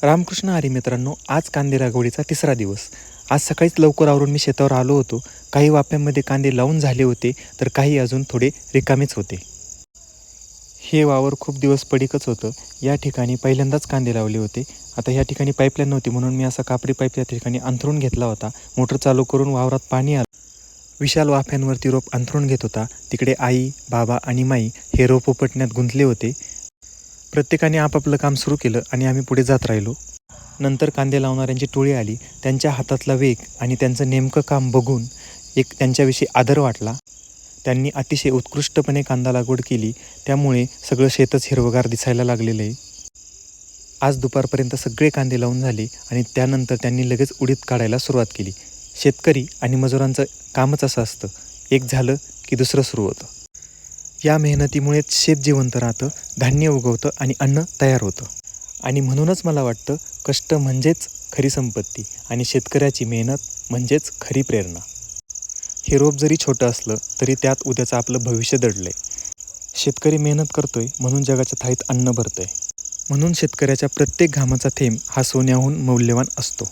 रामकृष्ण हरी मित्रांनो, आज कांदे लागवडीचा तिसरा दिवस. आज सकाळीच लवकर आवरून मी शेतावर आलो होतो. काही वाफ्यांमध्ये कांदे लावून झाले होते, तर काही अजून थोडे रिकामेच होते. हे वावर खूप दिवस पडीकच होतं. या ठिकाणी पहिल्यांदाच कांदे लावले होते. आता या ठिकाणी पाईपलाईन नव्हती, म्हणून मी असा कापडी पाईप या ठिकाणी अंथरून घेतला होता. मोटर चालू करून वावरात पाणी आलं. विशाल वाफ्यांवरती रोप अंथरून घेत होता. तिकडे आई, बाबा आणि माई हे रोप उपटण्यात गुंतले होते. प्रत्येकाने आपापलं काम सुरू केलं आणि आम्ही पुढे जात राहिलो. नंतर कांदे लावणाऱ्यांची टोळी आली. त्यांच्या हातातला वेग आणि त्यांचं नेमकं काम बघून एक त्यांच्याविषयी आदर वाटला. त्यांनी अतिशय उत्कृष्टपणे कांदा लागवड केली, त्यामुळे सगळं शेतच हिरवगार दिसायला लागलेलं आहे. आज दुपारपर्यंत सगळे कांदे लावून झाले आणि त्यानंतर त्यांनी लगेच उडीद काढायला सुरुवात केली. शेतकरी आणि मजुरांचं कामच असं असतं, एक झालं की दुसरं सुरू होतं. या मेहनतीमुळेच शेत जिवंत राहतं, धान्य उगवतं आणि अन्न तयार होतं. आणि म्हणूनच मला वाटतं, कष्ट म्हणजेच खरी संपत्ती आणि शेतकऱ्याची मेहनत म्हणजेच खरी प्रेरणा. हे रोप जरी छोटं असलं तरी त्यात उद्याचं आपलं भविष्य दडलं आहे. शेतकरी मेहनत करतोय म्हणून जगाच्या थाळीत अन्न भरतंय. म्हणून शेतकऱ्याच्या प्रत्येक घामाचा थेंब हा सोन्याहून मौल्यवान असतो.